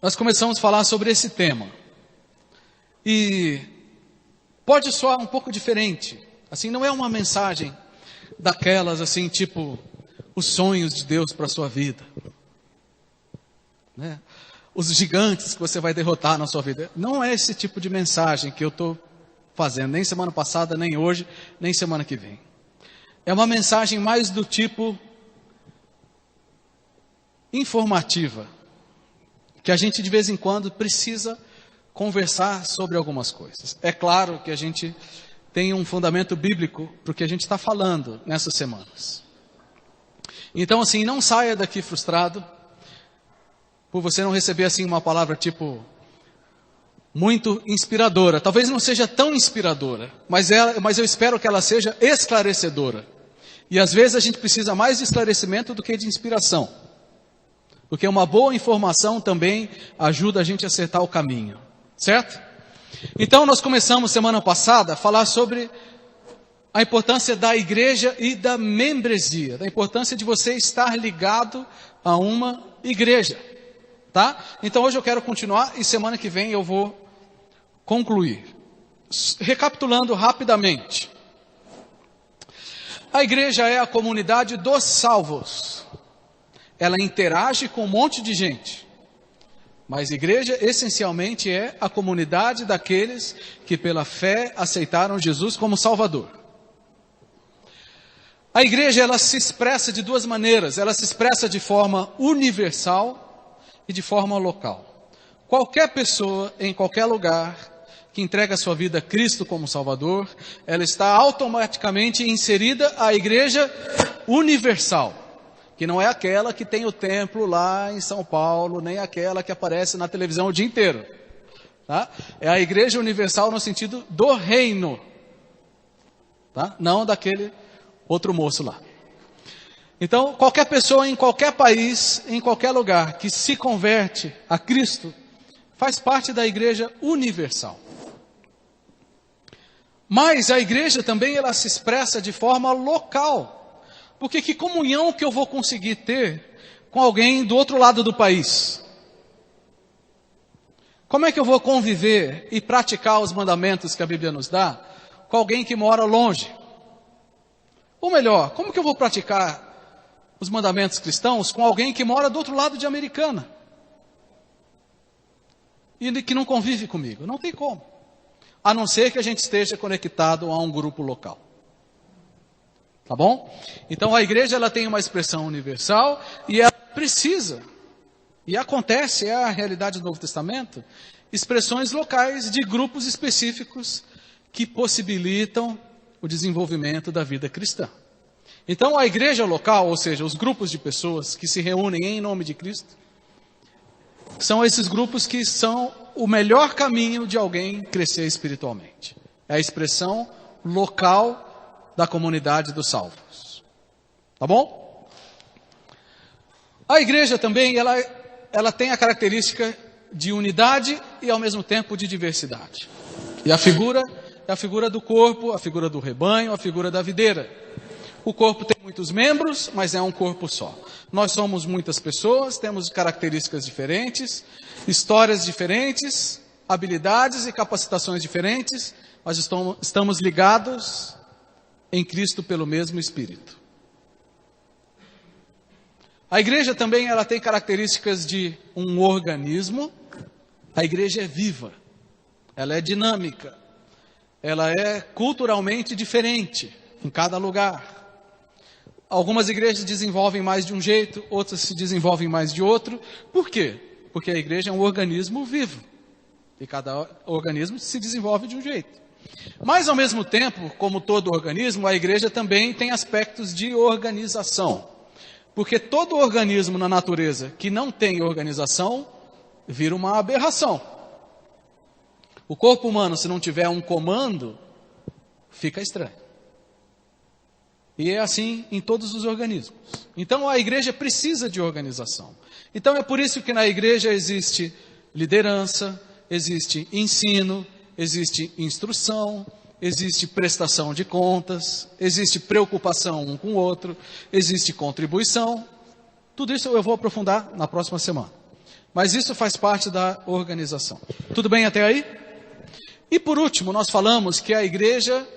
nós começamos a falar sobre esse tema. E pode soar um pouco diferente. Assim, não é uma mensagem daquelas assim, tipo, os sonhos de Deus para a sua vida, né? Os gigantes que você vai derrotar na sua vida. Não é esse tipo de mensagem que eu estou fazendo, nem semana passada, nem hoje, nem semana que vem. É uma mensagem mais do tipo informativa, que a gente de vez em quando precisa conversar sobre algumas coisas. É claro que a gente tem um fundamento bíblico para o que a gente está falando nessas semanas. Então, assim, não saia daqui frustrado por você não receber assim uma palavra tipo muito inspiradora. Talvez não seja tão inspiradora, mas eu espero que ela seja esclarecedora. E às vezes a gente precisa mais de esclarecimento do que de inspiração, porque uma boa informação também ajuda a gente a acertar o caminho, certo? Então nós começamos semana passada a falar sobre a importância da igreja e da membresia, da importância de você estar ligado a uma igreja, tá? Então hoje eu quero continuar e semana que vem eu vou concluir. Recapitulando rapidamente. A igreja é a comunidade dos salvos. Ela interage com um monte de gente. Mas a igreja essencialmente é a comunidade daqueles que pela fé aceitaram Jesus como Salvador. A igreja ela se expressa de duas maneiras. Ela se expressa de forma universal e de forma local. Qualquer pessoa em qualquer lugar que entrega a sua vida a Cristo como Salvador, ela está automaticamente inserida à igreja universal, que não é aquela que tem o templo lá em São Paulo, nem aquela que aparece na televisão o dia inteiro, tá? É a igreja universal no sentido do reino, tá? Não daquele outro moço lá. Então, qualquer pessoa em qualquer país, em qualquer lugar que se converte a Cristo, faz parte da igreja universal. Mas a igreja também ela se expressa de forma local. Porque que comunhão que eu vou conseguir ter com alguém do outro lado do país? Como é que eu vou conviver e praticar os mandamentos que a Bíblia nos dá com alguém que mora longe? Ou melhor, como que eu vou praticar os mandamentos cristãos com alguém que mora do outro lado de Americana? E que não convive comigo? Não tem como. A não ser que a gente esteja conectado a um grupo local. Tá bom? Então a igreja ela tem uma expressão universal e ela precisa, e acontece, é a realidade do Novo Testamento, expressões locais de grupos específicos que possibilitam o desenvolvimento da vida cristã. Então a igreja local, ou seja, os grupos de pessoas que se reúnem em nome de Cristo, são esses grupos que são o melhor caminho de alguém crescer espiritualmente. É a expressão local da comunidade dos salvos. Tá bom? A igreja também, ela tem a característica de unidade e ao mesmo tempo de diversidade. E a figura é a figura do corpo, a figura do rebanho, a figura da videira. O corpo tem muitos membros, mas é um corpo só. Nós somos muitas pessoas, temos características diferentes, histórias diferentes, habilidades e capacitações diferentes, mas estamos ligados em Cristo pelo mesmo Espírito. A igreja também ela tem características de um organismo. A igreja é viva, ela é dinâmica, ela é culturalmente diferente em cada lugar. Algumas igrejas desenvolvem mais de um jeito, outras se desenvolvem mais de outro. Por quê? Porque a igreja é um organismo vivo. E cada organismo se desenvolve de um jeito. Mas, ao mesmo tempo, como todo organismo, a igreja também tem aspectos de organização. Porque todo organismo na natureza que não tem organização, vira uma aberração. O corpo humano, se não tiver um comando, fica estranho. E é assim em todos os organismos. Então a igreja precisa de organização. Então é por isso que na igreja existe liderança, existe ensino, existe instrução, existe prestação de contas, existe preocupação um com o outro, existe contribuição. Tudo isso eu vou aprofundar na próxima semana. Mas isso faz parte da organização. Tudo bem até aí? E por último, nós falamos que a igreja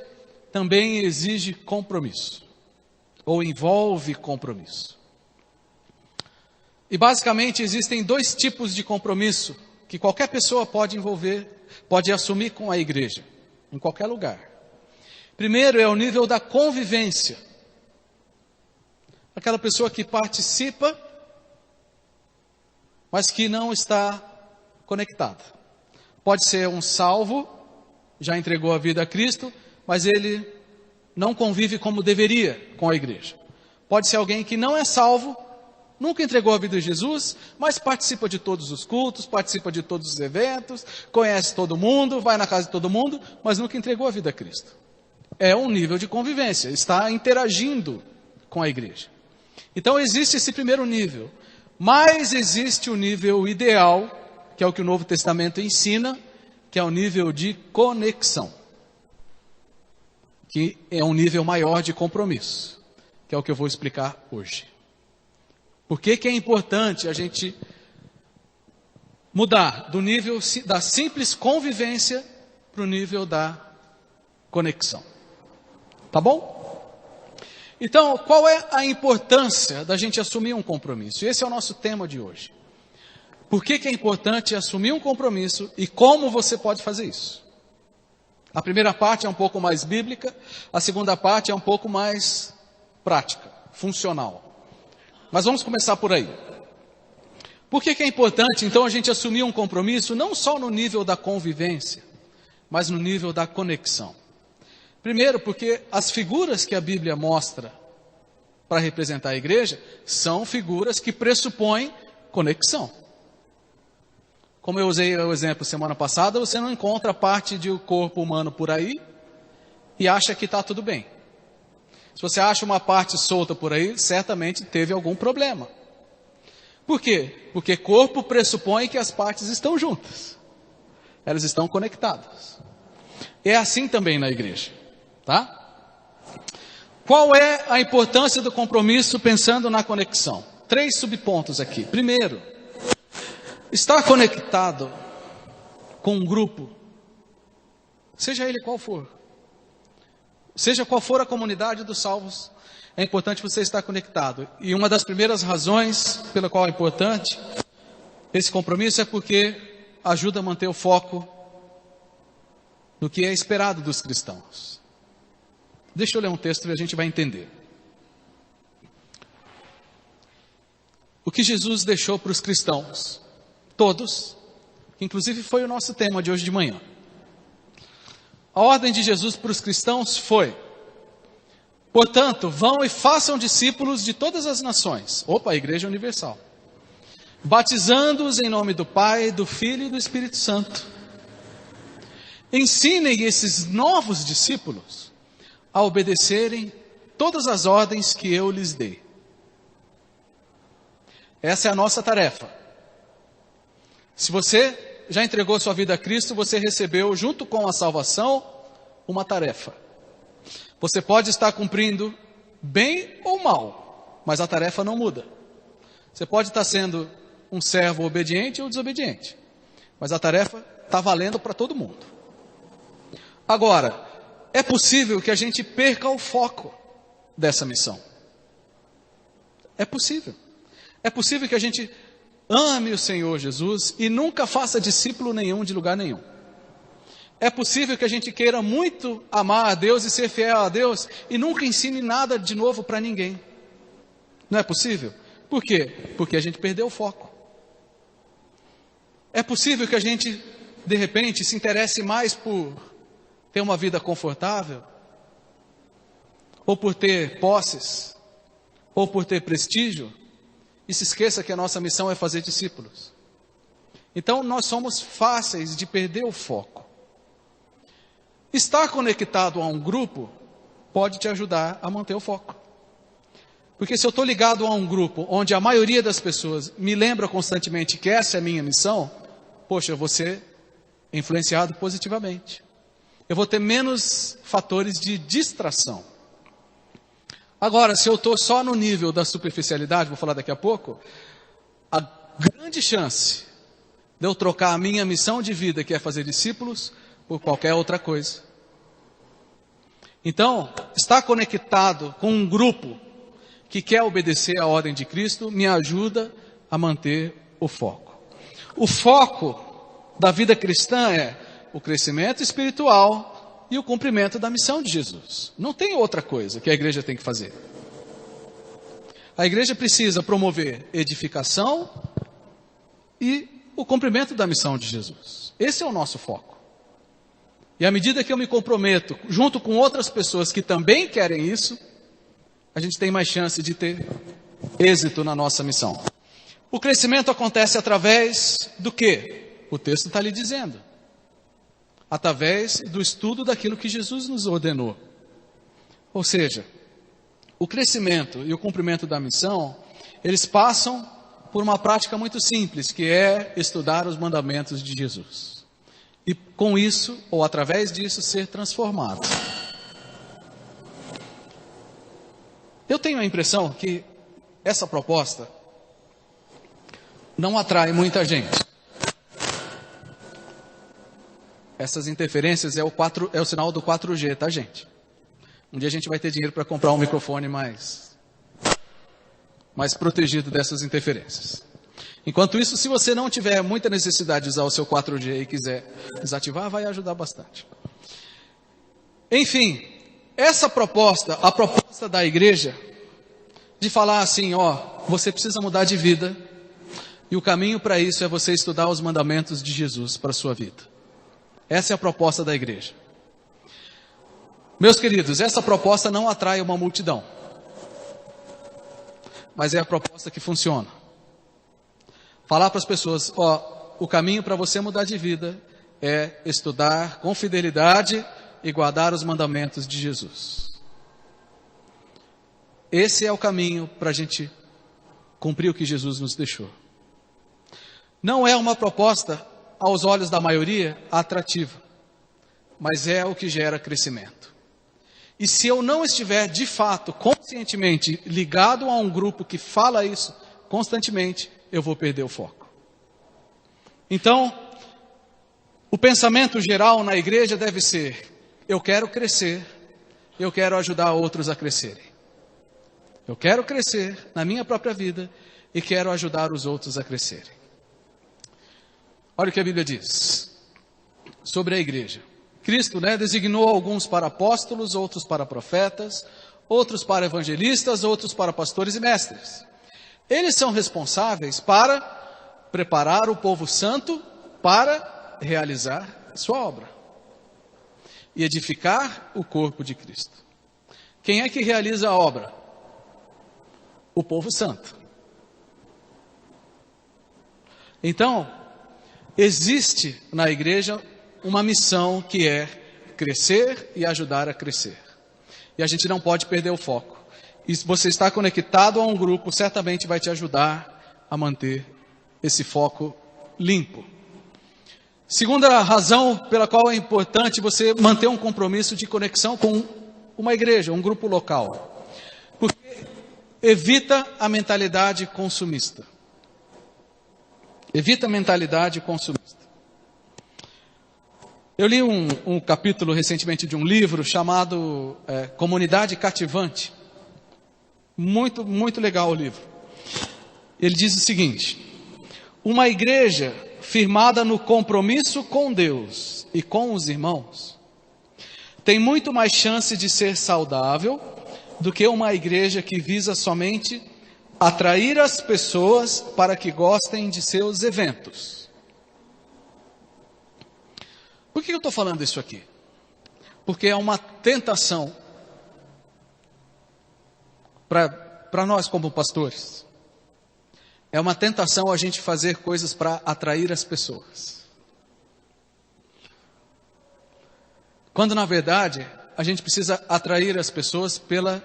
também exige compromisso, ou envolve compromisso. E basicamente existem dois tipos de compromisso que qualquer pessoa pode envolver, pode assumir com a igreja, em qualquer lugar. Primeiro é o nível da convivência. Aquela pessoa que participa, mas que não está conectada. Pode ser um salvo, já entregou a vida a Cristo, mas ele não convive como deveria com a igreja. Pode ser alguém que não é salvo, nunca entregou a vida a Jesus, mas participa de todos os cultos, participa de todos os eventos, conhece todo mundo, vai na casa de todo mundo, mas nunca entregou a vida a Cristo. É um nível de convivência, está interagindo com a igreja. Então existe esse primeiro nível, mas existe o nível ideal, que é o que o Novo Testamento ensina, que é o nível de conexão, que é um nível maior de compromisso, que é o que eu vou explicar hoje. Por que é importante a gente mudar do nível da simples convivência para o nível da conexão? Tá bom? Então, qual é a importância da gente assumir um compromisso? Esse é o nosso tema de hoje. Por que é importante assumir um compromisso e como você pode fazer isso? A primeira parte é um pouco mais bíblica, a segunda parte é um pouco mais prática, funcional. Mas vamos começar por aí. Por que é importante, então, a gente assumir um compromisso não só no nível da convivência, mas no nível da conexão? Primeiro, porque as figuras que a Bíblia mostra para representar a igreja são figuras que pressupõem conexão. Como eu usei o exemplo semana passada, você não encontra parte do corpo humano por aí e acha que está tudo bem. Se você acha uma parte solta por aí, certamente teve algum problema. Por quê? Porque corpo pressupõe que as partes estão juntas. Elas estão conectadas. É assim também na igreja. Tá? Qual é a importância do compromisso pensando na conexão? 3 subpontos aqui. Primeiro, estar conectado com um grupo, seja ele qual for, seja qual for a comunidade dos salvos, é importante você estar conectado. E uma das primeiras razões pela qual é importante esse compromisso é porque ajuda a manter o foco no que é esperado dos cristãos. Deixa eu ler um texto e a gente vai entender. O que Jesus deixou para os cristãos, todos, que inclusive foi o nosso tema de hoje de manhã. A ordem de Jesus para os cristãos foi: portanto, vão e façam discípulos de todas as nações. Opa, a Igreja Universal. Batizando-os em nome do Pai, do Filho e do Espírito Santo. Ensinem esses novos discípulos a obedecerem todas as ordens que eu lhes dei. Essa é a nossa tarefa. Se você já entregou sua vida a Cristo, você recebeu, junto com a salvação, uma tarefa. Você pode estar cumprindo bem ou mal, mas a tarefa não muda. Você pode estar sendo um servo obediente ou desobediente, mas a tarefa está valendo para todo mundo. Agora, é possível que a gente perca o foco dessa missão. É possível. É possível que a gente ame o Senhor Jesus e nunca faça discípulo nenhum de lugar nenhum. É possível que a gente queira muito amar a Deus e ser fiel a Deus e nunca ensine nada de novo para ninguém. Não é possível? Por quê? Porque a gente perdeu o foco. É possível que a gente, de repente, se interesse mais por ter uma vida confortável, ou por ter posses, ou por ter prestígio, e se esqueça que a nossa missão é fazer discípulos. Então nós somos fáceis de perder o foco. Estar conectado a um grupo pode te ajudar a manter o foco. Porque se eu estou ligado a um grupo onde a maioria das pessoas me lembra constantemente que essa é a minha missão, poxa, eu vou ser influenciado positivamente. Eu vou ter menos fatores de distração. Agora, se eu estou só no nível da superficialidade, vou falar daqui a pouco, grande chance de eu trocar a minha missão de vida, que é fazer discípulos, por qualquer outra coisa. Então, estar conectado com um grupo que quer obedecer à ordem de Cristo me ajuda a manter o foco. O foco da vida cristã é o crescimento espiritual e o cumprimento da missão de Jesus. Não tem outra coisa que a igreja tem que fazer. A igreja precisa promover edificação e o cumprimento da missão de Jesus. Esse é o nosso foco. E à medida que eu me comprometo, junto com outras pessoas que também querem isso, a gente tem mais chance de ter êxito na nossa missão. O crescimento acontece através do quê? O texto está lhe dizendo. Através do estudo daquilo que Jesus nos ordenou. Ou seja, o crescimento e o cumprimento da missão, eles passam por uma prática muito simples, que é estudar os mandamentos de Jesus. E com isso, ou através disso, ser transformado. Eu tenho a impressão que essa proposta não atrai muita gente. Essas interferências é o sinal do 4G, tá, gente? Um dia a gente vai ter dinheiro para comprar um microfone mais protegido dessas interferências. Enquanto isso, se você não tiver muita necessidade de usar o seu 4G e quiser desativar, vai ajudar bastante. Enfim, essa proposta, a proposta da igreja, de falar assim, você precisa mudar de vida, e o caminho para isso é você estudar os mandamentos de Jesus para a sua vida. Essa é a proposta da igreja. Meus queridos, essa proposta não atrai uma multidão, mas é a proposta que funciona. Falar para as pessoas, o caminho para você mudar de vida é estudar com fidelidade e guardar os mandamentos de Jesus. Esse é o caminho para a gente cumprir o que Jesus nos deixou. Não é uma proposta, aos olhos da maioria, atrativa, mas é o que gera crescimento. E se eu não estiver, de fato, conscientemente ligado a um grupo que fala isso constantemente, eu vou perder o foco. Então, o pensamento geral na igreja deve ser: eu quero crescer, eu quero ajudar outros a crescerem. Eu quero crescer na minha própria vida e quero ajudar os outros a crescerem. Olha o que a Bíblia diz sobre a igreja. Cristo, designou alguns para apóstolos, outros para profetas, outros para evangelistas, outros para pastores e mestres. Eles são responsáveis para preparar o povo santo para realizar sua obra e edificar o corpo de Cristo. Quem é que realiza a obra? O povo santo. Então, existe na igreja uma missão que é crescer e ajudar a crescer. E a gente não pode perder o foco. E se você está conectado a um grupo, certamente vai te ajudar a manter esse foco limpo. Segunda razão pela qual é importante você manter um compromisso de conexão com uma igreja, um grupo local. Porque evita a mentalidade consumista. Evita a mentalidade consumista. Eu li um capítulo recentemente de um livro chamado Comunidade Cativante. Muito, muito legal o livro. Ele diz o seguinte: uma igreja firmada no compromisso com Deus e com os irmãos tem muito mais chance de ser saudável do que uma igreja que visa somente atrair as pessoas para que gostem de seus eventos. Por que eu estou falando isso aqui? Porque é uma tentação para nós como pastores. É uma tentação a gente fazer coisas para atrair as pessoas. Quando na verdade a gente precisa atrair as pessoas pela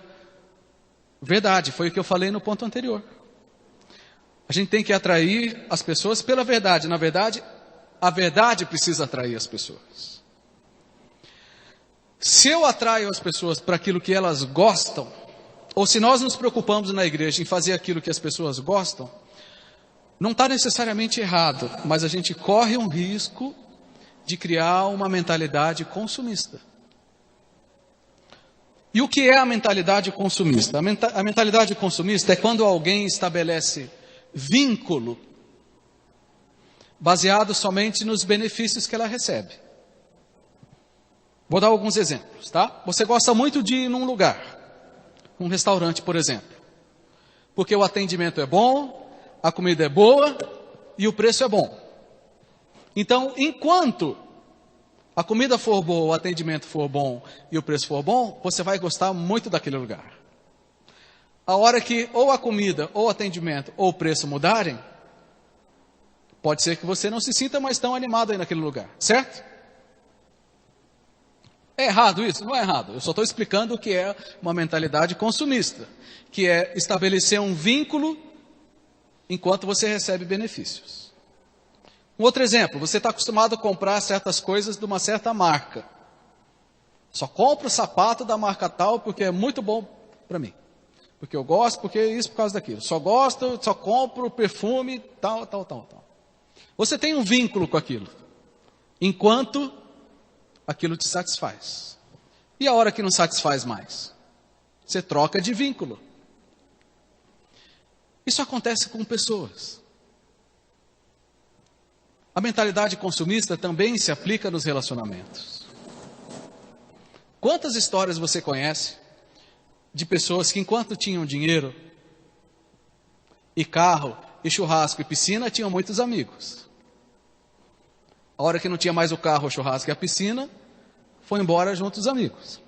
verdade. Foi o que eu falei no ponto anterior. A gente tem que atrair as pessoas pela verdade. Na verdade, a verdade precisa atrair as pessoas. Se eu atraio as pessoas para aquilo que elas gostam, ou se nós nos preocupamos na igreja em fazer aquilo que as pessoas gostam, não está necessariamente errado, mas a gente corre um risco de criar uma mentalidade consumista. E o que é a mentalidade consumista? A mentalidade consumista é quando alguém estabelece vínculo baseado somente nos benefícios que ela recebe. Vou dar alguns exemplos, tá? Você gosta muito de ir num lugar, um restaurante, por exemplo, porque o atendimento é bom, a comida é boa e o preço é bom. Então, enquanto a comida for boa, o atendimento for bom e o preço for bom, você vai gostar muito daquele lugar. A hora que ou a comida, ou o atendimento, ou o preço mudarem, pode ser que você não se sinta mais tão animado aí naquele lugar, certo? É errado isso? Não é errado. Eu só estou explicando o que é uma mentalidade consumista, que é estabelecer um vínculo enquanto você recebe benefícios. Um outro exemplo, você está acostumado a comprar certas coisas de uma certa marca. Só compro o sapato da marca tal porque é muito bom para mim. Porque eu gosto, porque isso por causa daquilo. Só gosto, só compro perfume, tal. Você tem um vínculo com aquilo, enquanto aquilo te satisfaz. E a hora que não satisfaz mais? Você troca de vínculo. Isso acontece com pessoas. A mentalidade consumista também se aplica nos relacionamentos. Quantas histórias você conhece de pessoas que, enquanto tinham dinheiro, e carro, e churrasco, e piscina, tinham muitos amigos. A hora que não tinha mais o carro, o churrasco e a piscina, foi embora junto os amigos.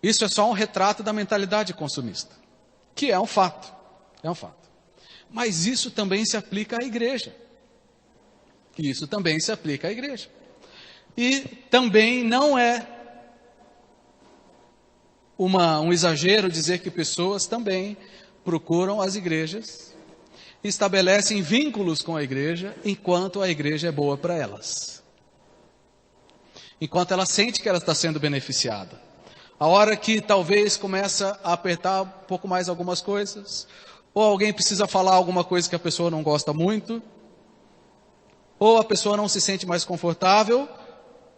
Isso é só um retrato da mentalidade consumista, que é um fato. É um fato. Mas isso também se aplica à igreja. Isso também se aplica à igreja. E também não é um exagero dizer que pessoas também procuram as igrejas, estabelecem vínculos com a igreja, enquanto a igreja é boa para elas. Enquanto ela sente que ela está sendo beneficiada. A hora que talvez começa a apertar um pouco mais algumas coisas, ou alguém precisa falar alguma coisa que a pessoa não gosta muito, ou a pessoa não se sente mais confortável,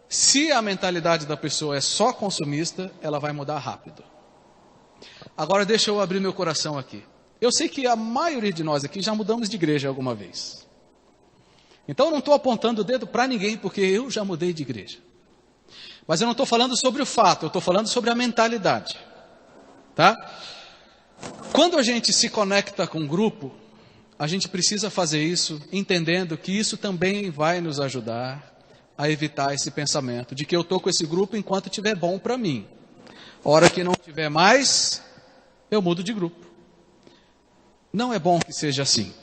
se a mentalidade da pessoa é só consumista, ela vai mudar rápido. Agora deixa eu abrir meu coração aqui. Eu sei que a maioria de nós aqui já mudamos de igreja alguma vez. Então eu não estou apontando o dedo para ninguém, porque eu já mudei de igreja. Mas eu não estou falando sobre o fato, eu estou falando sobre a mentalidade. Tá? Quando a gente se conecta com um grupo, a gente precisa fazer isso entendendo que isso também vai nos ajudar a evitar esse pensamento de que eu estou com esse grupo enquanto estiver bom para mim. A hora que não tiver mais, eu mudo de grupo. Não é bom que seja assim.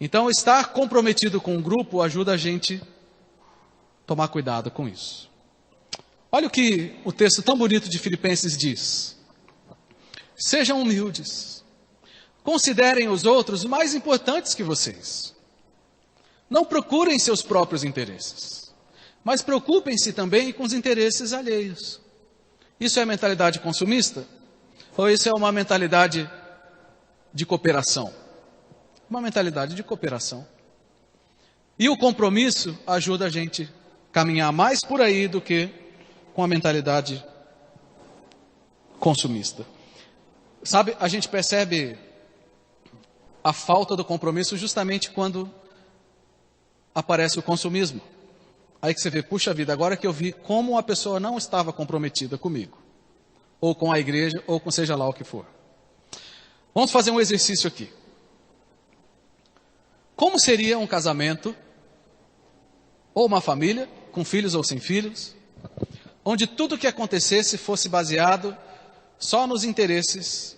Então, estar comprometido com um grupo ajuda a gente a tomar cuidado com isso. Olha o que o texto tão bonito de Filipenses diz. Sejam humildes. Considerem os outros mais importantes que vocês. Não procurem seus próprios interesses, mas preocupem-se também com os interesses alheios. Isso é mentalidade consumista? Ou isso é uma mentalidade de cooperação? Uma mentalidade de cooperação. E o compromisso ajuda a gente a caminhar mais por aí do que com a mentalidade consumista. Sabe, a gente percebe a falta do compromisso justamente quando aparece o consumismo. Aí que você vê, puxa vida, agora que eu vi como a pessoa não estava comprometida comigo, ou com a igreja, ou com seja lá o que for. Vamos fazer um exercício aqui. Como seria um casamento, ou uma família, com filhos ou sem filhos, onde tudo que acontecesse fosse baseado só nos interesses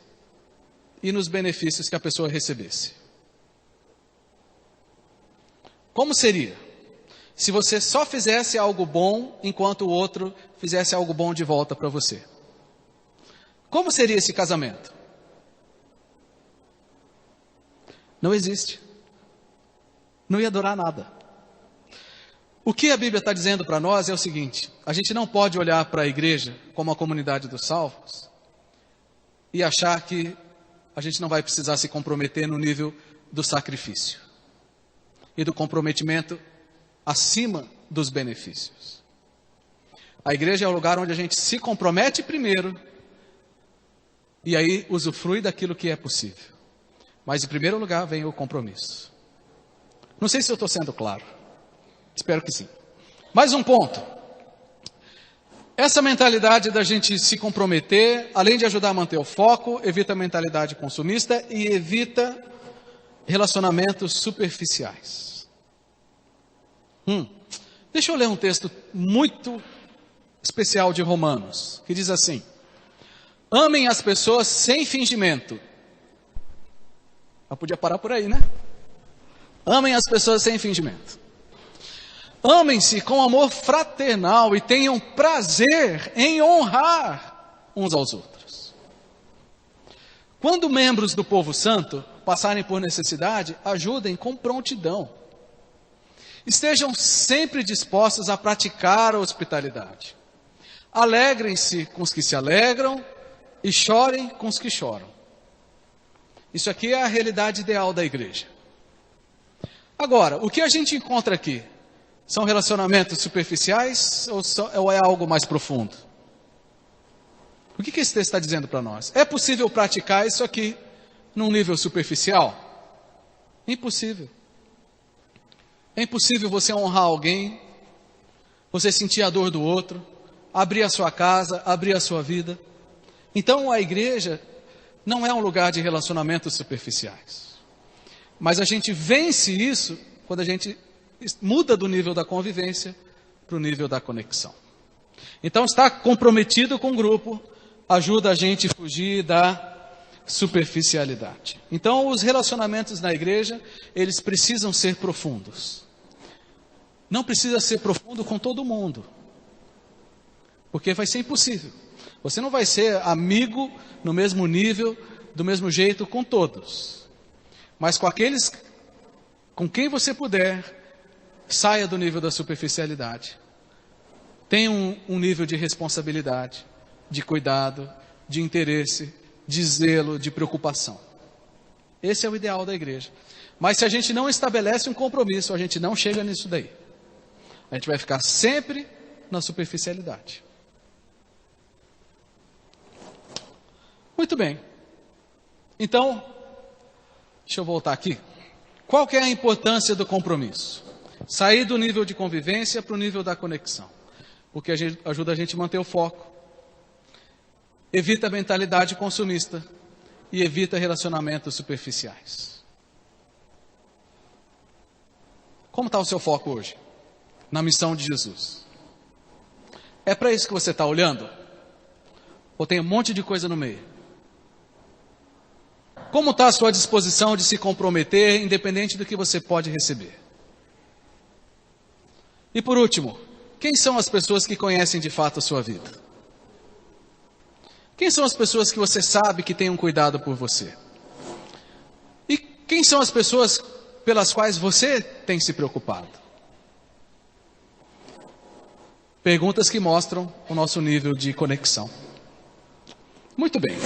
e nos benefícios que a pessoa recebesse? Como seria se você só fizesse algo bom enquanto o outro fizesse algo bom de volta para você? Como seria esse casamento? Não existe. Não ia durar nada. O que a Bíblia está dizendo para nós é o seguinte: a gente não pode olhar para a igreja como a comunidade dos salvos e achar que a gente não vai precisar se comprometer no nível do sacrifício e do comprometimento acima dos benefícios. A igreja é o lugar onde a gente se compromete primeiro e aí usufrui daquilo que é possível. Mas em primeiro lugar vem o compromisso. Não sei se eu estou sendo claro. Espero que sim. Mais um ponto. Essa mentalidade da gente se comprometer, além de ajudar a manter o foco, evita a mentalidade consumista e evita relacionamentos superficiais. Deixa eu ler um texto muito especial de Romanos, que diz assim: amem as pessoas sem fingimento. Eu podia parar por aí, né? Amem as pessoas sem fingimento. Amem-se com amor fraternal e tenham prazer em honrar uns aos outros. Quando membros do povo santo passarem por necessidade, ajudem com prontidão. Estejam sempre dispostos a praticar a hospitalidade. Alegrem-se com os que se alegram e chorem com os que choram. Isso aqui é a realidade ideal da igreja. Agora, o que a gente encontra aqui? São relacionamentos superficiais ou é algo mais profundo? O que esse texto está dizendo para nós? É possível praticar isso aqui num nível superficial? Impossível. É impossível você honrar alguém, você sentir a dor do outro, abrir a sua casa, abrir a sua vida. Então a igreja não é um lugar de relacionamentos superficiais. Mas a gente vence isso quando a gente muda do nível da convivência para o nível da conexão. Então, estar comprometido com o grupo ajuda a gente a fugir da superficialidade. Então, os relacionamentos na igreja, eles precisam ser profundos. Não precisa ser profundo com todo mundo, porque vai ser impossível. Você não vai ser amigo no mesmo nível, do mesmo jeito com todos. Mas com aqueles com quem você puder, saia do nível da superficialidade. Tenha um nível de responsabilidade, de cuidado, de interesse, de zelo, de preocupação. Esse é o ideal da igreja. Mas se a gente não estabelece um compromisso, a gente não chega nisso daí. A gente vai ficar sempre na superficialidade. Muito bem. Então, deixa eu voltar aqui. Qual que é a importância do compromisso? Sair do nível de convivência para o nível da conexão. Porque ajuda a gente a manter o foco. Evita a mentalidade consumista. E evita relacionamentos superficiais. Como está o seu foco hoje? Na missão de Jesus. É para isso que você está olhando? Ou tem um monte de coisa no meio? Como está a sua disposição de se comprometer, independente do que você pode receber? E por último, quem são as pessoas que conhecem de fato a sua vida? Quem são as pessoas que você sabe que têm um cuidado por você? E quem são as pessoas pelas quais você tem se preocupado? Perguntas que mostram o nosso nível de conexão. Muito bem.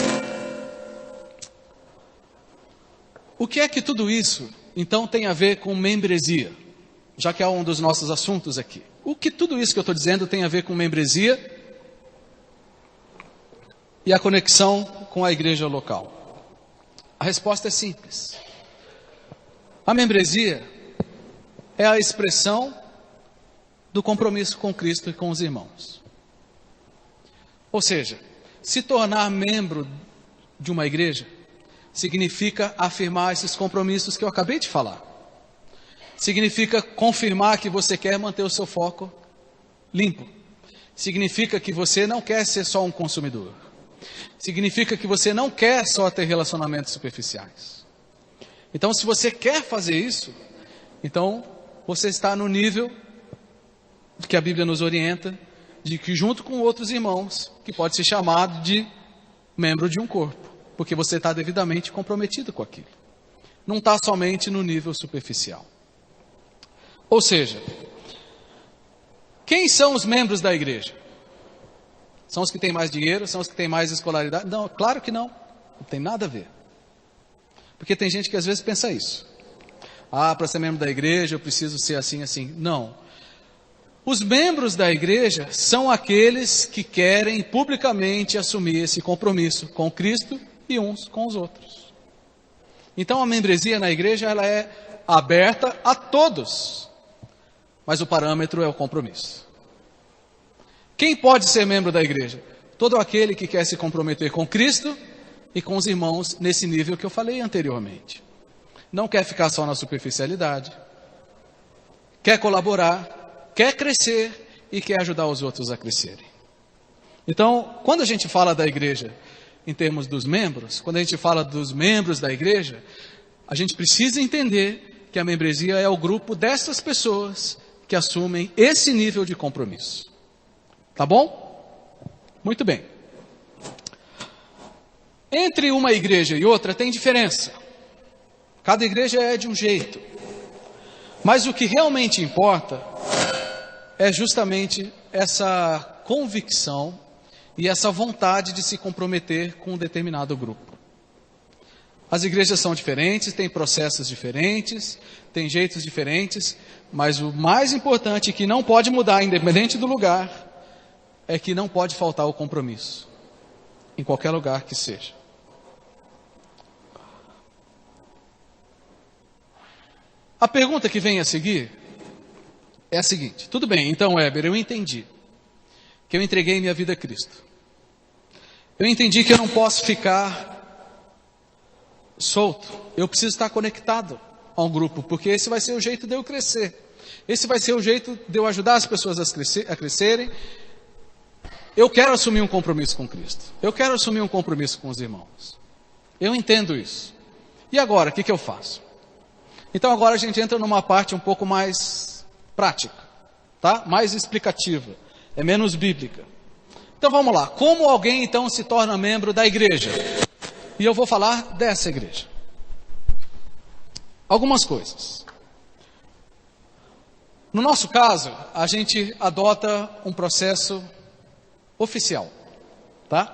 O que é que tudo isso, então, tem a ver com membresia? Já que é um dos nossos assuntos aqui. O que tudo isso que eu estou dizendo tem a ver com membresia e a conexão com a igreja local? A resposta é simples. A membresia é a expressão do compromisso com Cristo e com os irmãos. Ou seja, se tornar membro de uma igreja significa afirmar esses compromissos que eu acabei de falar. Significa confirmar que você quer manter o seu foco limpo. Significa que você não quer ser só um consumidor. Significa que você não quer só ter relacionamentos superficiais. Então, se você quer fazer isso, então você está no nível que a Bíblia nos orienta, de que junto com outros irmãos, que pode ser chamado de membro de um corpo, porque você está devidamente comprometido com aquilo. Não está somente no nível superficial. Ou seja, quem são os membros da igreja? São os que têm mais dinheiro? São os que têm mais escolaridade? Não, claro que não. Não tem nada a ver. Porque tem gente que às vezes pensa isso. Para ser membro da igreja eu preciso ser assim, assim. Não. Os membros da igreja são aqueles que querem publicamente assumir esse compromisso com Cristo e uns com os outros. Então a membresia na igreja ela é aberta a todos, mas o parâmetro é o compromisso. Quem pode ser membro da igreja? Todo aquele que quer se comprometer com Cristo e com os irmãos nesse nível que eu falei anteriormente. Não quer ficar só na superficialidade, quer colaborar, quer crescer e quer ajudar os outros a crescerem. Então, quando a gente fala da igreja em termos dos membros, quando a gente fala dos membros da igreja, a gente precisa entender que a membresia é o grupo dessas pessoas que assumem esse nível de compromisso. Tá bom? Muito bem. Entre uma igreja e outra tem diferença. Cada igreja é de um jeito. Mas o que realmente importa é justamente essa convicção e essa vontade de se comprometer com um determinado grupo. As igrejas são diferentes, têm processos diferentes, têm jeitos diferentes, mas o mais importante que não pode mudar, independente do lugar, é que não pode faltar o compromisso, em qualquer lugar que seja. A pergunta que vem a seguir é a seguinte: tudo bem, então, Weber, eu entendi que eu entreguei minha vida a Cristo. Eu entendi que eu não posso ficar solto, eu preciso estar conectado a um grupo, porque esse vai ser o jeito de eu crescer. Esse vai ser o jeito de eu ajudar as pessoas a crescerem. Eu quero assumir um compromisso com Cristo. Eu quero assumir um compromisso com os irmãos. Eu entendo isso. E agora, o que eu faço? Então agora a gente entra numa parte um pouco mais prática, tá? Mais explicativa, é menos bíblica. Então vamos lá, como alguém então se torna membro da igreja? E eu vou falar dessa igreja. Algumas coisas. No nosso caso, a gente adota um processo oficial, tá?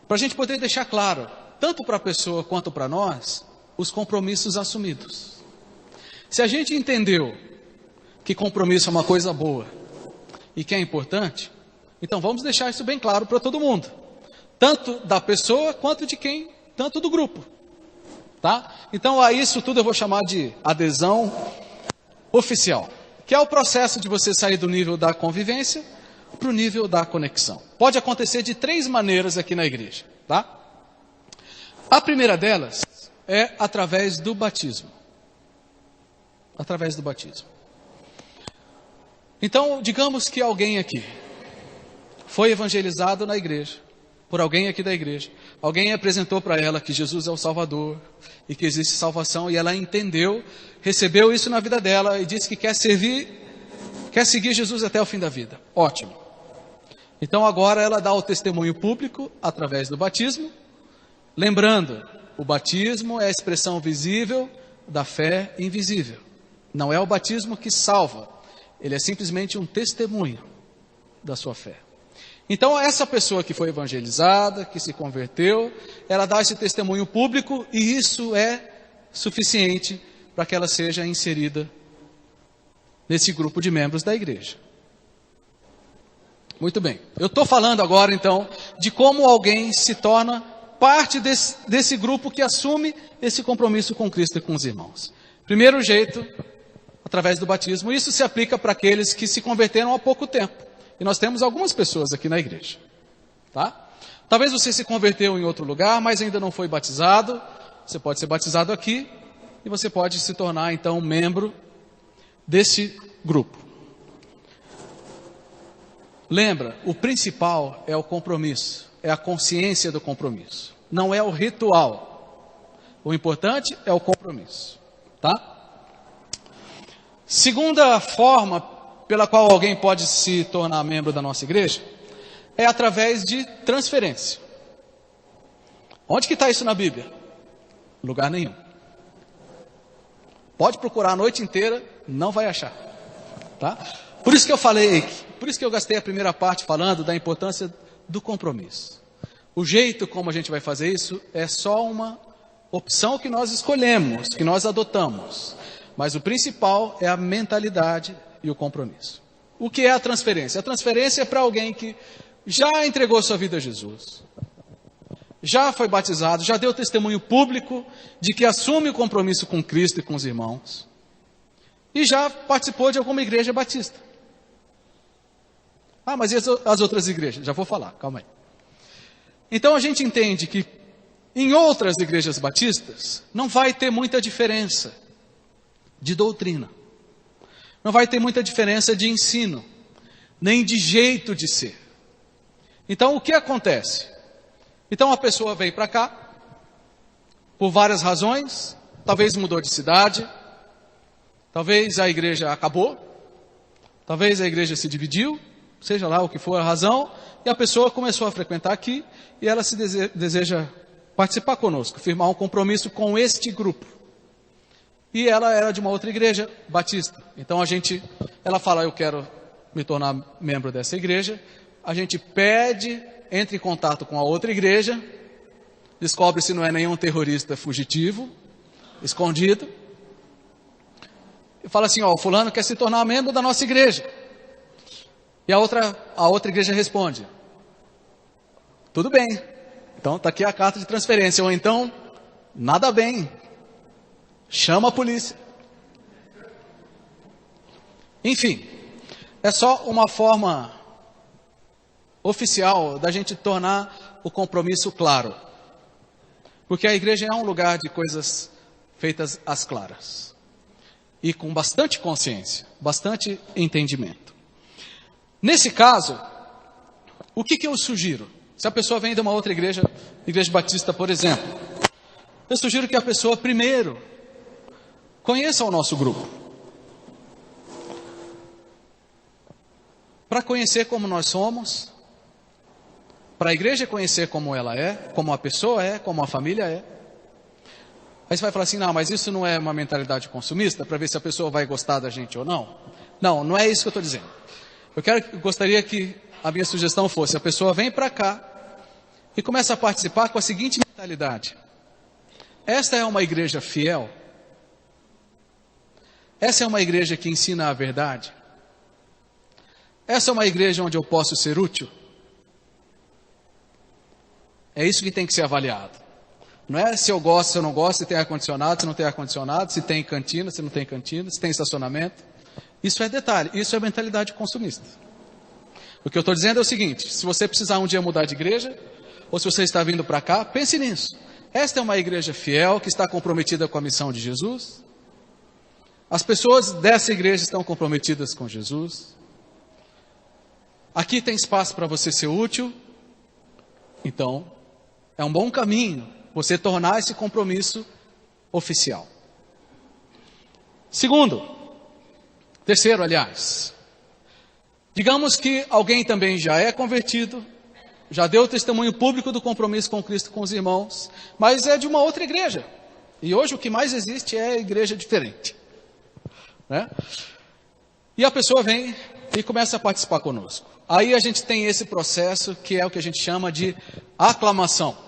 Para a gente poder deixar claro, tanto para a pessoa quanto para nós, os compromissos assumidos. Se a gente entendeu que compromisso é uma coisa boa e que é importante, então vamos deixar isso bem claro para todo mundo, tanto da pessoa quanto de quem, tanto do grupo, tá? Então a isso tudo eu vou chamar de adesão oficial, que é o processo de você sair do nível da convivência para o nível da conexão. Pode acontecer de 3 maneiras aqui na igreja, tá? A primeira delas é através do batismo. Através do batismo. Então, digamos que alguém aqui foi evangelizado na igreja, por alguém aqui da igreja. Alguém apresentou para ela que Jesus é o Salvador e que existe salvação, e ela entendeu, recebeu isso na vida dela e disse que quer seguir Jesus até o fim da vida. Ótimo. Então agora ela dá o testemunho público através do batismo. Lembrando, o batismo é a expressão visível da fé invisível. Não é o batismo que salva, ele é simplesmente um testemunho da sua fé. Então essa pessoa que foi evangelizada, que se converteu, ela dá esse testemunho público e isso é suficiente para que ela seja inserida nesse grupo de membros da igreja. Muito bem, eu estou falando agora então de como alguém se torna parte desse grupo que assume esse compromisso com Cristo e com os irmãos. Primeiro jeito, através do batismo. Isso se aplica para aqueles que se converteram há pouco tempo. E nós temos algumas pessoas aqui na igreja, tá? Talvez você se converteu em outro lugar, mas ainda não foi batizado. Você pode ser batizado aqui e você pode se tornar então membro desse grupo. Lembra, o principal é o compromisso, é a consciência do compromisso. Não é o ritual. O importante é o compromisso, tá? Segunda forma pela qual alguém pode se tornar membro da nossa igreja é através de transferência. Onde que está isso na Bíblia? Lugar nenhum. Pode procurar a noite inteira, não vai achar, tá? Por isso que eu falei, por isso que eu gastei a primeira parte falando da importância do compromisso. O jeito como a gente vai fazer isso é só uma opção que nós escolhemos, que nós adotamos. Mas o principal é a mentalidade e o compromisso. O que é a transferência? A transferência é para alguém que já entregou sua vida a Jesus, já foi batizado, já deu testemunho público de que assume o compromisso com Cristo e com os irmãos, e já participou de alguma igreja batista. Ah, mas e as outras igrejas? Já vou falar, calma aí. Então a gente entende que em outras igrejas batistas não vai ter muita diferença de doutrina. Não vai ter muita diferença de ensino, nem de jeito de ser. Então o que acontece? Então a pessoa vem para cá, por várias razões, talvez mudou de cidade, talvez a igreja acabou, talvez a igreja se dividiu, seja lá o que for a razão, e a pessoa começou a frequentar aqui, e ela se deseja participar conosco, firmar um compromisso com este grupo. E ela era de uma outra igreja batista. Então ela fala, eu quero me tornar membro dessa igreja. A gente pede, entra em contato com a outra igreja, descobre se não é nenhum terrorista fugitivo, escondido, e fala assim, o fulano quer se tornar membro da nossa igreja. E a outra igreja responde, tudo bem, então está aqui a carta de transferência. Ou então, nada bem, chama a polícia. Enfim, é só uma forma oficial da gente tornar o compromisso claro. Porque a igreja é um lugar de coisas feitas às claras. E com bastante consciência, bastante entendimento. Nesse caso, o que eu sugiro? Se a pessoa vem de uma outra igreja batista, por exemplo, eu sugiro que a pessoa primeiro conheça o nosso grupo. Para conhecer como nós somos, para a igreja conhecer como ela é, como a pessoa é, como a família é. Aí você vai falar assim, não, mas isso não é uma mentalidade consumista, para ver se a pessoa vai gostar da gente ou não? Não, não é isso que eu estou dizendo. Eu gostaria que a minha sugestão fosse, a pessoa vem para cá e começa a participar com a seguinte mentalidade. Esta é uma igreja fiel? Essa é uma igreja que ensina a verdade? Essa é uma igreja onde eu posso ser útil? É isso que tem que ser avaliado. Não é se eu gosto, se eu não gosto, se tem ar-condicionado, se não tem ar-condicionado, se tem cantina, se não tem cantina, se tem estacionamento. Isso é detalhe, isso é mentalidade consumista. O que eu estou dizendo é o seguinte, se você precisar um dia mudar de igreja, ou se você está vindo para cá, pense nisso. Esta é uma igreja fiel, que está comprometida com a missão de Jesus. As pessoas dessa igreja estão comprometidas com Jesus. Aqui tem espaço para você ser útil. Então, é um bom caminho você tornar esse compromisso oficial. Terceiro, aliás, digamos que alguém também já é convertido, já deu o testemunho público do compromisso com Cristo, com os irmãos, mas é de uma outra igreja. E hoje o que mais existe é igreja diferente. Né? E a pessoa vem e começa a participar conosco. Aí a gente tem esse processo que é o que a gente chama de aclamação,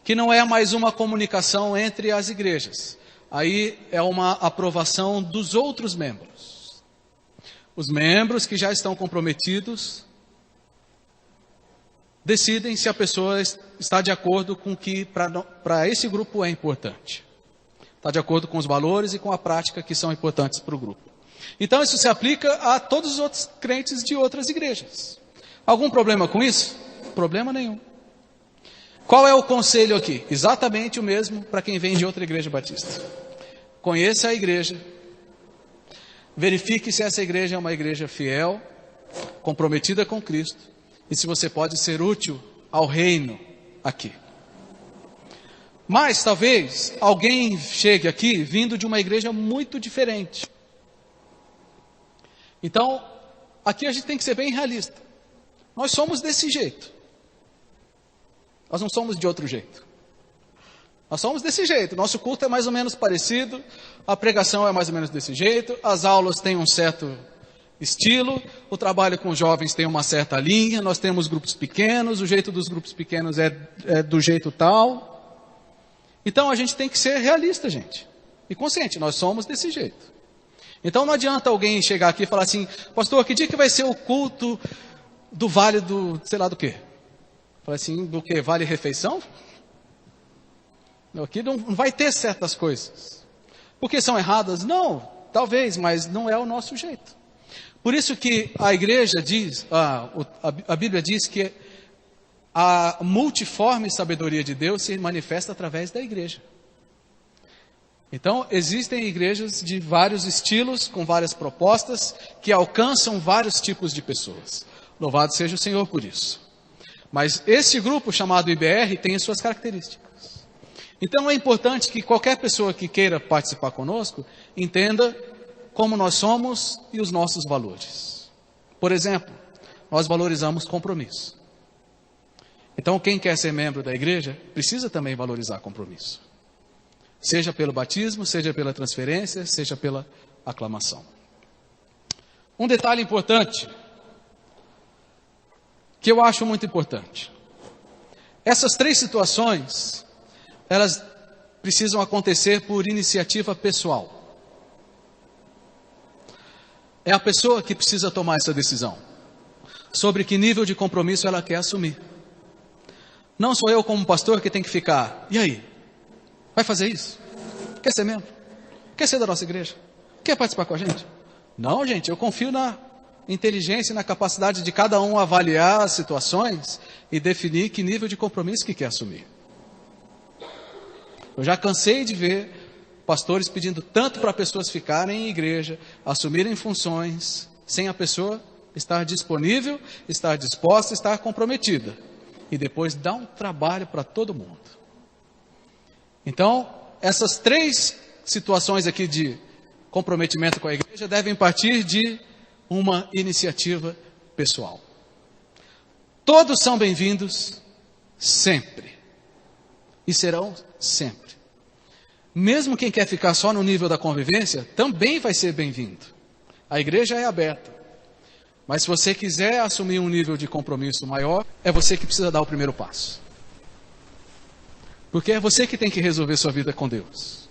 que não é mais uma comunicação entre as igrejas. Aí é uma aprovação dos outros membros. Os membros que já estão comprometidos decidem se a pessoa está de acordo com o que para esse grupo é importante. Está de acordo com os valores e com a prática que são importantes para o grupo. Então isso se aplica a todos os outros crentes de outras igrejas. Algum problema com isso? Problema nenhum. Qual é o conselho aqui? Exatamente o mesmo para quem vem de outra igreja batista. Conheça a igreja. Verifique se essa igreja é uma igreja fiel, comprometida com Cristo, e se você pode ser útil ao reino aqui. Mas talvez alguém chegue aqui vindo de uma igreja muito diferente. Então, aqui a gente tem que ser bem realista. Nós somos desse jeito. Nós não somos de outro jeito. Nós somos desse jeito. Nosso culto é mais ou menos parecido. A pregação é mais ou menos desse jeito. As aulas têm um certo estilo. O trabalho com jovens tem uma certa linha. Nós temos grupos pequenos. O jeito dos grupos pequenos é do jeito tal. Então a gente tem que ser realista, gente. E consciente, nós somos desse jeito. Então não adianta alguém chegar aqui e falar assim, pastor, que dia que vai ser o culto do vale do, sei lá do quê? Fala assim, do quê? Vale refeição? Aqui não vai ter certas coisas. Porque são erradas? Não, talvez, mas não é o nosso jeito. Por isso que a igreja diz, a Bíblia diz que a multiforme sabedoria de Deus se manifesta através da igreja. Então, existem igrejas de vários estilos, com várias propostas, que alcançam vários tipos de pessoas. Louvado seja o Senhor por isso. Mas esse grupo chamado IBR tem as suas características. Então, é importante que qualquer pessoa que queira participar conosco, entenda como nós somos e os nossos valores. Por exemplo, nós valorizamos compromisso. Então, quem quer ser membro da igreja, precisa também valorizar compromisso. Seja pelo batismo, seja pela transferência, seja pela aclamação. Um detalhe importante, que eu acho muito importante. Essas 3 situações, elas precisam acontecer por iniciativa pessoal. É a pessoa que precisa tomar essa decisão. Sobre que nível de compromisso ela quer assumir. Não sou eu como pastor que tem que ficar, e aí? Vai fazer isso? Quer ser membro? Quer ser da nossa igreja? Quer participar com a gente? Não, gente, eu confio na inteligência e na capacidade de cada um avaliar as situações e definir que nível de compromisso que quer assumir. Eu já cansei de ver pastores pedindo tanto para pessoas ficarem em igreja, assumirem funções, sem a pessoa estar disponível, estar disposta, estar comprometida. E depois dá um trabalho para todo mundo. Então, essas 3 situações aqui de comprometimento com a igreja devem partir de uma iniciativa pessoal. Todos são bem-vindos sempre. E serão sempre. Mesmo quem quer ficar só no nível da convivência, também vai ser bem-vindo. A igreja é aberta. Mas se você quiser assumir um nível de compromisso maior, é você que precisa dar o primeiro passo. Porque é você que tem que resolver sua vida com Deus.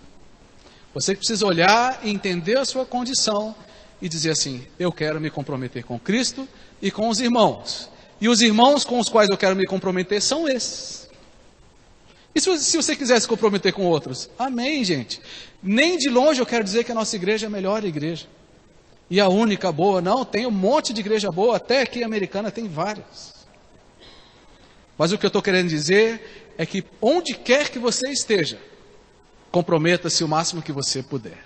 Você que precisa olhar e entender a sua condição e dizer assim, eu quero me comprometer com Cristo e com os irmãos. E os irmãos com os quais eu quero me comprometer são esses. E se você quiser se comprometer com outros? Amém, gente. Nem de longe eu quero dizer que a nossa igreja é a melhor igreja. E a única boa, não, tem um monte de igreja boa, até aqui americana tem várias. Mas o que eu estou querendo dizer é que onde quer que você esteja, comprometa-se o máximo que você puder.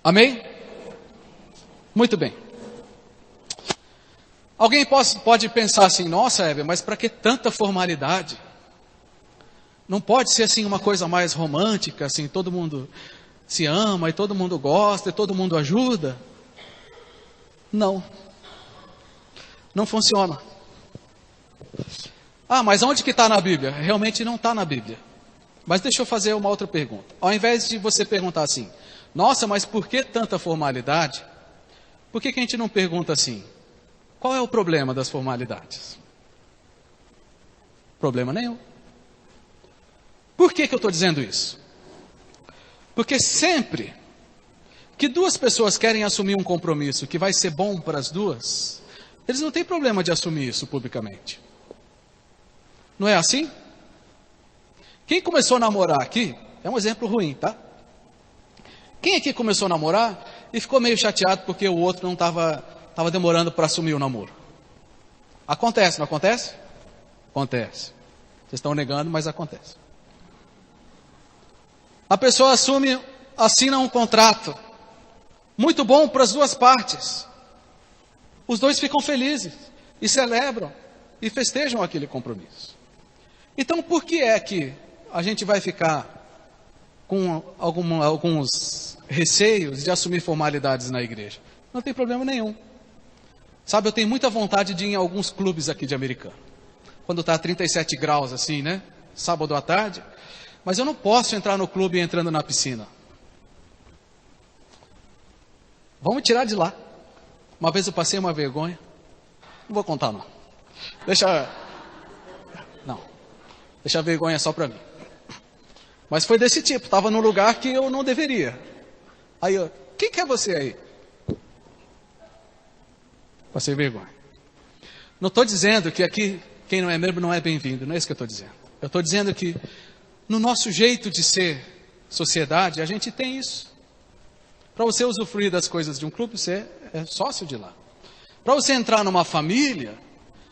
Amém? Muito bem. Alguém pode pensar assim, nossa, Heber, mas para que tanta formalidade? Não pode ser assim uma coisa mais romântica, assim, todo mundo se ama e todo mundo gosta e todo mundo ajuda? Não. Não funciona. Ah, mas onde que está na Bíblia? Realmente não está na Bíblia. Mas deixa eu fazer uma outra pergunta. Ao invés de você perguntar assim, nossa, mas por que tanta formalidade? Por que a gente não pergunta assim, qual é o problema das formalidades? Problema nenhum. Por que eu estou dizendo isso? Porque sempre que 2 pessoas querem assumir um compromisso que vai ser bom para as 2, eles não têm problema de assumir isso publicamente. Não é assim? Quem começou a namorar aqui, é um exemplo ruim, tá? Quem aqui começou a namorar e ficou meio chateado porque o outro não estava demorando para assumir o namoro? Acontece, não acontece? Acontece. Vocês estão negando, mas acontece. A pessoa assina um contrato, muito bom para as 2 partes. Os 2 ficam felizes, e celebram, e festejam aquele compromisso. Então, por que é que a gente vai ficar com alguns receios de assumir formalidades na igreja? Não tem problema nenhum. Sabe, eu tenho muita vontade de ir em alguns clubes aqui de Americana. Quando está 37 graus assim, né? Sábado à tarde. Mas eu não posso entrar no clube entrando na piscina. Vamos tirar de lá. Uma vez eu passei uma vergonha. Não vou contar não. Deixa a vergonha só para mim. Mas foi desse tipo, estava num lugar que eu não deveria. Aí eu, quem que é você aí? Passei vergonha. Não estou dizendo que aqui quem não é membro não é bem-vindo, não é isso que eu estou dizendo. Eu estou dizendo que no nosso jeito de ser sociedade, a gente tem isso. Para você usufruir das coisas de um clube, você é sócio de lá. Para você entrar numa família,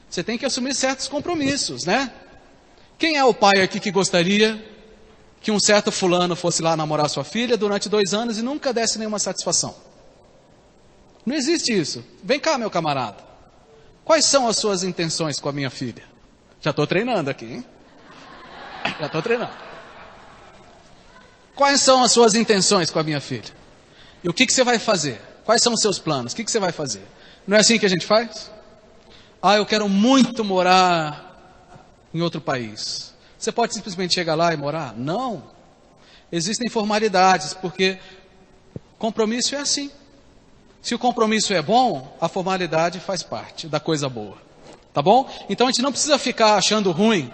você tem que assumir certos compromissos, né? Quem é o pai aqui que gostaria que um certo fulano fosse lá namorar sua filha durante 2 anos e nunca desse nenhuma satisfação? Não existe isso. Vem cá, meu camarada. Quais são as suas intenções com a minha filha? Já estou treinando aqui, hein? Já estou treinando. Quais são as suas intenções com a minha filha? E o que você vai fazer? Quais são os seus planos? O que você vai fazer? Não é assim que a gente faz? Ah, eu quero muito morar em outro país. Você pode simplesmente chegar lá e morar? Não. Existem formalidades, porque compromisso é assim. Se o compromisso é bom, a formalidade faz parte da coisa boa. Tá bom? Então a gente não precisa ficar achando ruim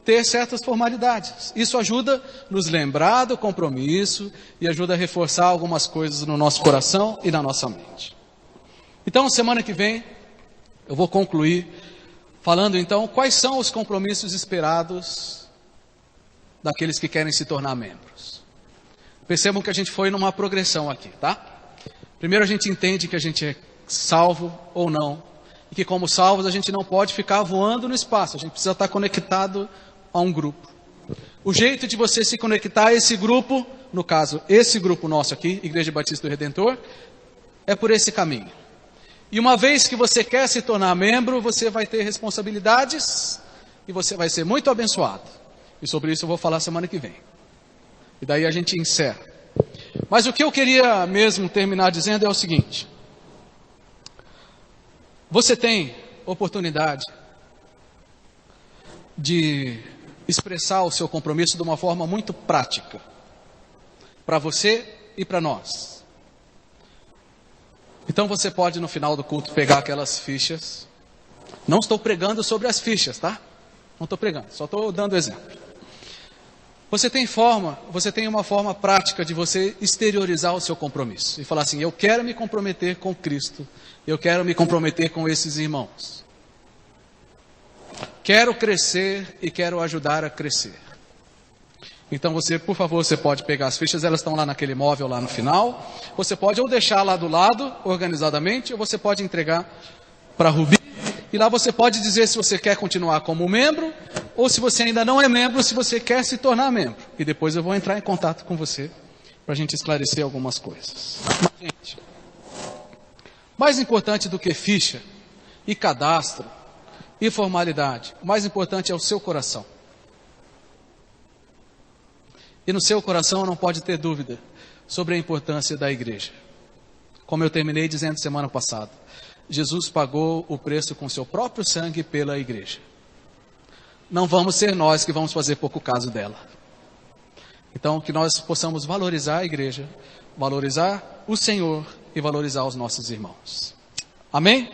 ter certas formalidades. Isso ajuda a nos lembrar do compromisso e ajuda a reforçar algumas coisas no nosso coração e na nossa mente. Então, semana que vem, eu vou concluir falando então quais são os compromissos esperados daqueles que querem se tornar membros. Percebam que a gente foi numa progressão aqui, tá? Primeiro a gente entende que a gente é salvo ou não, e que como salvos a gente não pode ficar voando no espaço, a gente precisa estar conectado a um grupo. O jeito de você se conectar a esse grupo, no caso, esse grupo nosso aqui, Igreja Batista do Redentor, é por esse caminho. E uma vez que você quer se tornar membro, você vai ter responsabilidades e você vai ser muito abençoado. E sobre isso eu vou falar semana que vem. E daí a gente encerra. Mas o que eu queria mesmo terminar dizendo é o seguinte: você tem oportunidade de expressar o seu compromisso de uma forma muito prática, para você e para nós. Então você pode no final do culto pegar aquelas fichas. Não estou pregando sobre as fichas, tá? Não estou pregando, só estou dando exemplo. Você tem uma forma prática de você exteriorizar o seu compromisso e falar assim: eu quero me comprometer com Cristo, eu quero me comprometer com esses irmãos. Quero crescer e quero ajudar a crescer. Então você, por favor, você pode pegar as fichas, elas estão lá naquele móvel lá no final. Você pode ou deixar lá do lado, organizadamente, ou você pode entregar para a Rubi. E lá você pode dizer se você quer continuar como membro, ou se você ainda não é membro, se você quer se tornar membro. E depois eu vou entrar em contato com você, para a gente esclarecer algumas coisas. Mas, gente, mais importante do que ficha, e cadastro, e formalidade, o mais importante é o seu coração. E no seu coração não pode ter dúvida sobre a importância da igreja. Como eu terminei dizendo semana passada, Jesus pagou o preço com seu próprio sangue pela igreja. Não vamos ser nós que vamos fazer pouco caso dela. Então, que nós possamos valorizar a igreja, valorizar o Senhor e valorizar os nossos irmãos. Amém?